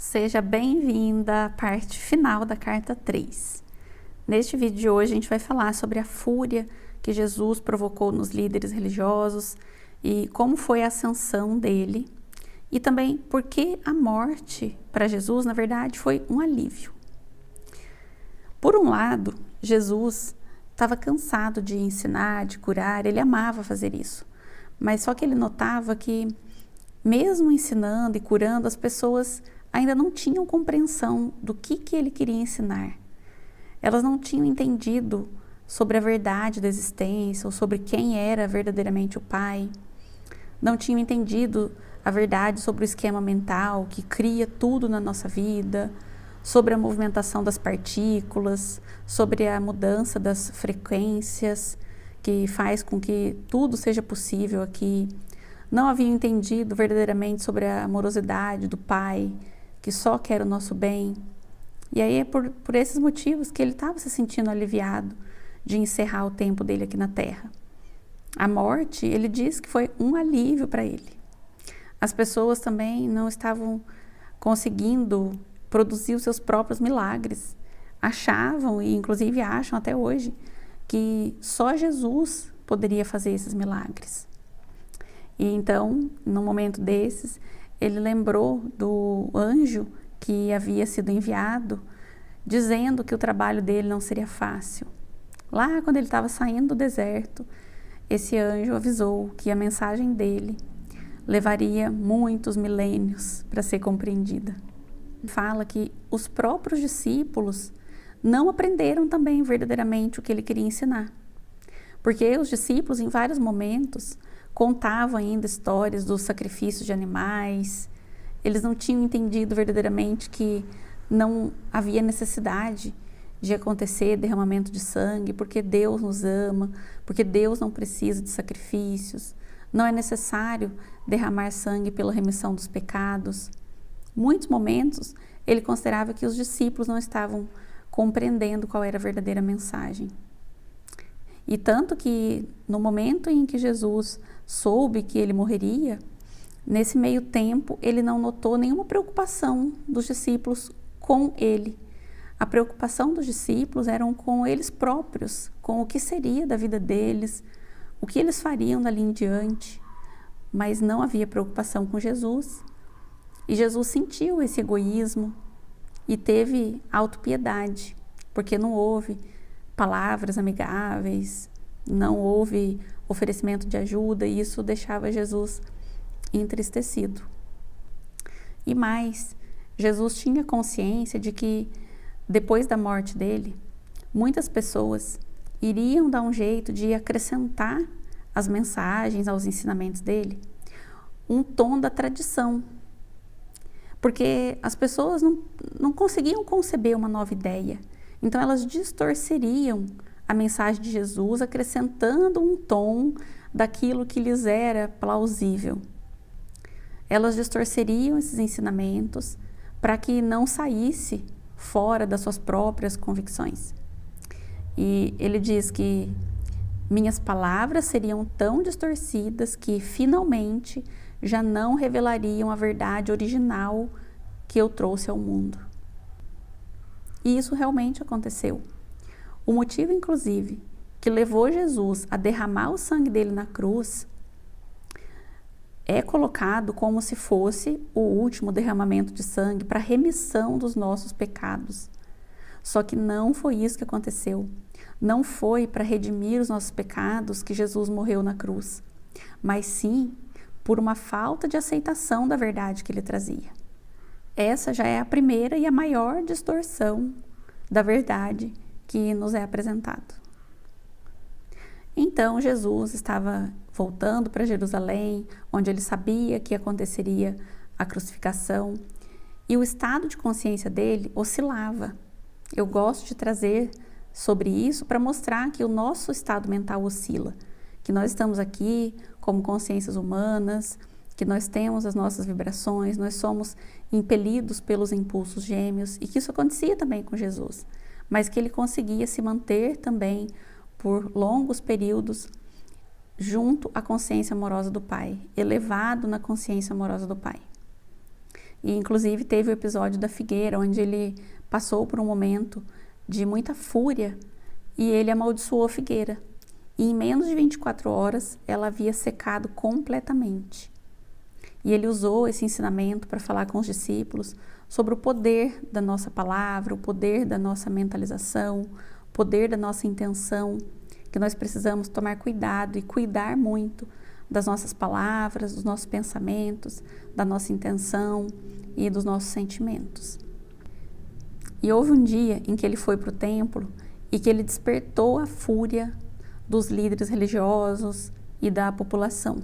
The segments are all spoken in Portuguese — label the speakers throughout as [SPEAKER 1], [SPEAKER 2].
[SPEAKER 1] Seja bem-vinda à parte final da carta 3. Neste vídeo de hoje a gente vai falar sobre a fúria que Jesus provocou nos líderes religiosos e como foi a ascensão dele e também por que a morte para Jesus, na verdade, foi um alívio. Por um lado, Jesus estava cansado de ensinar, de curar, ele amava fazer isso, mas só que ele notava que mesmo ensinando e curando, as pessoas ainda não tinham compreensão do que ele queria ensinar. Elas não tinham entendido sobre a verdade da existência ou sobre quem era verdadeiramente o Pai. Não tinham entendido a verdade sobre o esquema mental que cria tudo na nossa vida, sobre a movimentação das partículas, sobre a mudança das frequências que faz com que tudo seja possível aqui. Não haviam entendido verdadeiramente sobre a amorosidade do Pai, que só quer o nosso bem. E aí é por esses motivos que ele estava se sentindo aliviado de encerrar o tempo dele aqui na Terra. A morte, ele diz que foi um alívio para ele. As pessoas também não estavam conseguindo produzir os seus próprios milagres. Achavam, e inclusive acham até hoje, que só Jesus poderia fazer esses milagres. E então, num momento desses, ele lembrou do anjo que havia sido enviado, dizendo que o trabalho dele não seria fácil. Lá, quando ele estava saindo do deserto, esse anjo avisou que a mensagem dele levaria muitos milênios para ser compreendida. Fala que os próprios discípulos não aprenderam também verdadeiramente o que ele queria ensinar. Porque os discípulos, em vários momentos, contavam ainda histórias dos sacrifícios de animais. Eles não tinham entendido verdadeiramente que não havia necessidade de acontecer derramamento de sangue, porque Deus nos ama, porque Deus não precisa de sacrifícios. Não é necessário derramar sangue pela remissão dos pecados. Muitos momentos ele considerava que os discípulos não estavam compreendendo qual era a verdadeira mensagem. E tanto que no momento em que Jesus soube que ele morreria, nesse meio tempo ele não notou nenhuma preocupação dos discípulos com ele. A preocupação dos discípulos era com eles próprios, com o que seria da vida deles, o que eles fariam dali em diante. Mas não havia preocupação com Jesus. E Jesus sentiu esse egoísmo e teve autopiedade, porque não houve palavras amigáveis, não houve oferecimento de ajuda, e isso deixava Jesus entristecido. E mais, Jesus tinha consciência de que depois da morte dele, muitas pessoas iriam dar um jeito de acrescentar às mensagens, aos ensinamentos dele, um tom da tradição. Porque as pessoas não conseguiam conceber uma nova ideia. Então elas distorceriam a mensagem de Jesus, acrescentando um tom daquilo que lhes era plausível. Elas distorceriam esses ensinamentos para que não saísse fora das suas próprias convicções. E ele diz que minhas palavras seriam tão distorcidas que finalmente já não revelariam a verdade original que eu trouxe ao mundo. E isso realmente aconteceu. O motivo, inclusive, que levou Jesus a derramar o sangue dele na cruz é colocado como se fosse o último derramamento de sangue para remissão dos nossos pecados. Só que não foi isso que aconteceu. Não foi para redimir os nossos pecados que Jesus morreu na cruz, mas sim por uma falta de aceitação da verdade que ele trazia. Essa já é a primeira e a maior distorção da verdade que nos é apresentado. Então Jesus estava voltando para Jerusalém, onde ele sabia que aconteceria a crucificação, e o estado de consciência dele oscilava. Eu gosto de trazer sobre isso para mostrar que o nosso estado mental oscila, que nós estamos aqui como consciências humanas, que nós temos as nossas vibrações, nós somos impelidos pelos impulsos gêmeos, e que isso acontecia também com Jesus, mas que ele conseguia se manter também por longos períodos junto à consciência amorosa do Pai, elevado na consciência amorosa do Pai. E inclusive teve o episódio da figueira, onde ele passou por um momento de muita fúria e ele amaldiçoou a figueira. E em menos de 24 horas ela havia secado completamente. E ele usou esse ensinamento para falar com os discípulos sobre o poder da nossa palavra, o poder da nossa mentalização, o poder da nossa intenção, que nós precisamos tomar cuidado e cuidar muito das nossas palavras, dos nossos pensamentos, da nossa intenção e dos nossos sentimentos. E houve um dia em que ele foi para o templo e que ele despertou a fúria dos líderes religiosos e da população.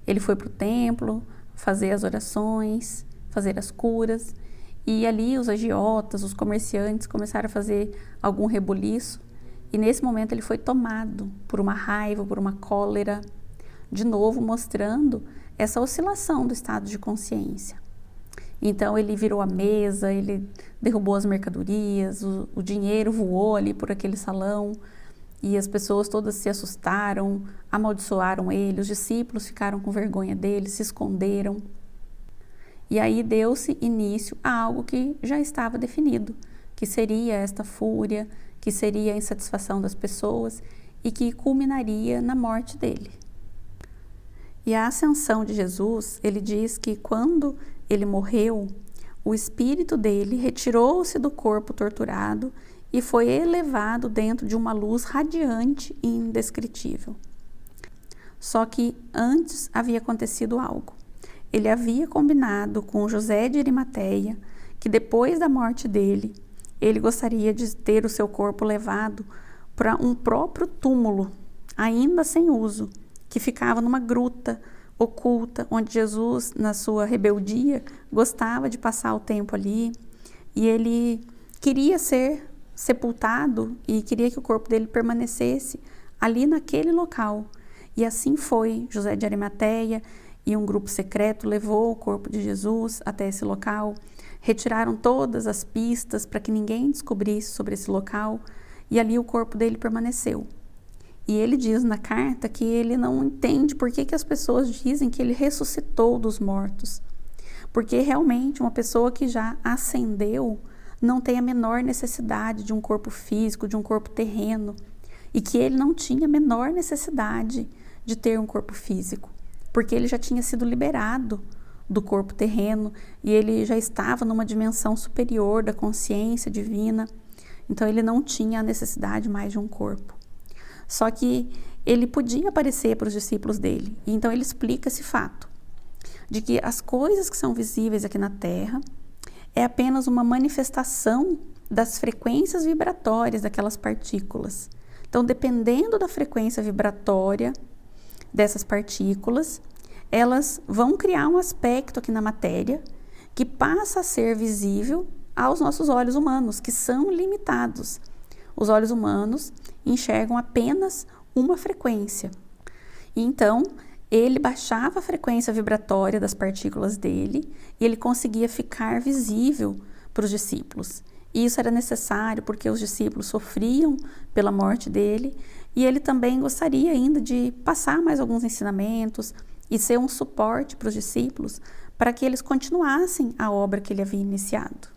[SPEAKER 1] Ele foi para o templo fazer as orações, fazer as curas, e ali os agiotas, os comerciantes começaram a fazer algum rebuliço, e nesse momento ele foi tomado por uma raiva, por uma cólera, de novo mostrando essa oscilação do estado de consciência. Então ele virou a mesa, ele derrubou as mercadorias, o dinheiro voou ali por aquele salão, e as pessoas todas se assustaram, amaldiçoaram ele, os discípulos ficaram com vergonha dele, se esconderam. E aí deu-se início a algo que já estava definido, que seria esta fúria, que seria a insatisfação das pessoas e que culminaria na morte dele. E a ascensão de Jesus, ele diz que quando ele morreu, o espírito dele retirou-se do corpo torturado e foi elevado dentro de uma luz radiante e indescritível. Só que antes havia acontecido algo. Ele havia combinado com José de Arimateia que depois da morte dele, ele gostaria de ter o seu corpo levado para um próprio túmulo, ainda sem uso, que ficava numa gruta oculta, onde Jesus, na sua rebeldia, gostava de passar o tempo ali, e ele queria ser sepultado e queria que o corpo dele permanecesse ali naquele local. E assim foi. José de Arimateia e um grupo secreto levou o corpo de Jesus até esse local, retiraram todas as pistas para que ninguém descobrisse sobre esse local, e ali o corpo dele permaneceu. E ele diz na carta que ele não entende por que as pessoas dizem que ele ressuscitou dos mortos. Porque realmente uma pessoa que já ascendeu não tem a menor necessidade de um corpo físico, de um corpo terreno, e que ele não tinha a menor necessidade de ter um corpo físico, porque ele já tinha sido liberado do corpo terreno e ele já estava numa dimensão superior da consciência divina, então ele não tinha a necessidade mais de um corpo. Só que ele podia aparecer para os discípulos dele, e então ele explica esse fato, de que as coisas que são visíveis aqui na Terra é apenas uma manifestação das frequências vibratórias daquelas partículas. Então, dependendo da frequência vibratória dessas partículas, elas vão criar um aspecto aqui na matéria que passa a ser visível aos nossos olhos humanos, que são limitados. Os olhos humanos enxergam apenas uma frequência. E então, ele baixava a frequência vibratória das partículas dele e ele conseguia ficar visível para os discípulos. E isso era necessário porque os discípulos sofriam pela morte dele e ele também gostaria ainda de passar mais alguns ensinamentos e ser um suporte para os discípulos para que eles continuassem a obra que ele havia iniciado.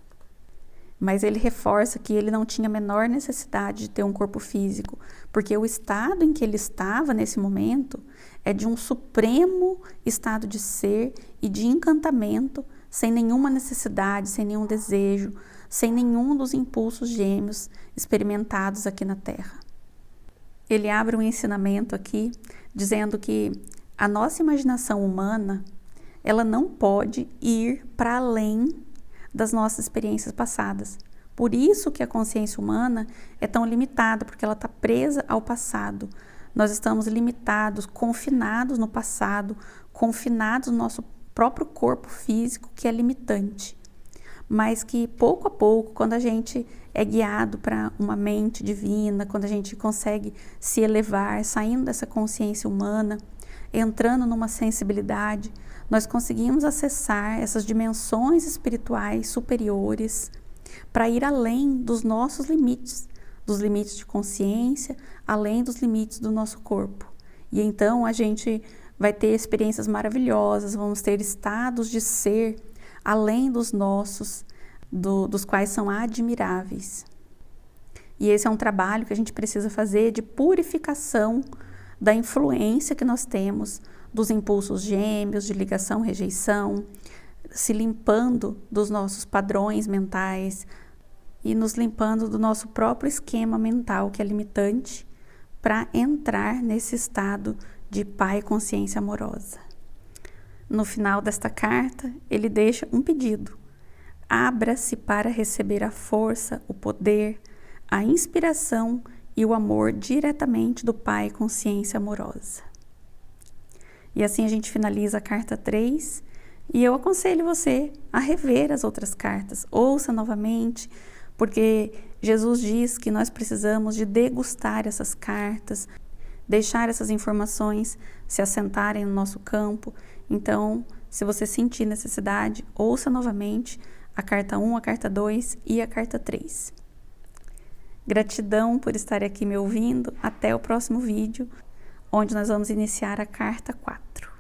[SPEAKER 1] Mas ele reforça que ele não tinha a menor necessidade de ter um corpo físico, porque o estado em que ele estava nesse momento é de um supremo estado de ser e de encantamento, sem nenhuma necessidade, sem nenhum desejo, sem nenhum dos impulsos gêmeos experimentados aqui na Terra. Ele abre um ensinamento aqui, dizendo que a nossa imaginação humana, ela não pode ir para além das nossas experiências passadas. Por isso que a consciência humana é tão limitada, porque ela está presa ao passado. Nós estamos limitados, confinados no passado, confinados no nosso próprio corpo físico, que é limitante. Mas que pouco a pouco, quando a gente é guiado para uma mente divina, quando a gente consegue se elevar, saindo dessa consciência humana, entrando numa sensibilidade, nós conseguimos acessar essas dimensões espirituais superiores para ir além dos nossos limites, dos limites de consciência, além dos limites do nosso corpo. E então a gente vai ter experiências maravilhosas, vamos ter estados de ser além dos nossos, dos quais são admiráveis. E esse é um trabalho que a gente precisa fazer de purificação da influência que nós temos, dos impulsos gêmeos, de ligação-rejeição, se limpando dos nossos padrões mentais e nos limpando do nosso próprio esquema mental que é limitante para entrar nesse estado de Pai consciência amorosa. No final desta carta, ele deixa um pedido: abra-se para receber a força, o poder, a inspiração e o amor diretamente do Pai consciência amorosa. E assim a gente finaliza a carta 3, e eu aconselho você a rever as outras cartas, ouça novamente, porque Jesus diz que nós precisamos de degustar essas cartas, deixar essas informações se assentarem no nosso campo. Então, se você sentir necessidade, ouça novamente a carta 1, a carta 2 e a carta 3. Gratidão por estar aqui me ouvindo. Até o próximo vídeo, onde nós vamos iniciar a carta 4.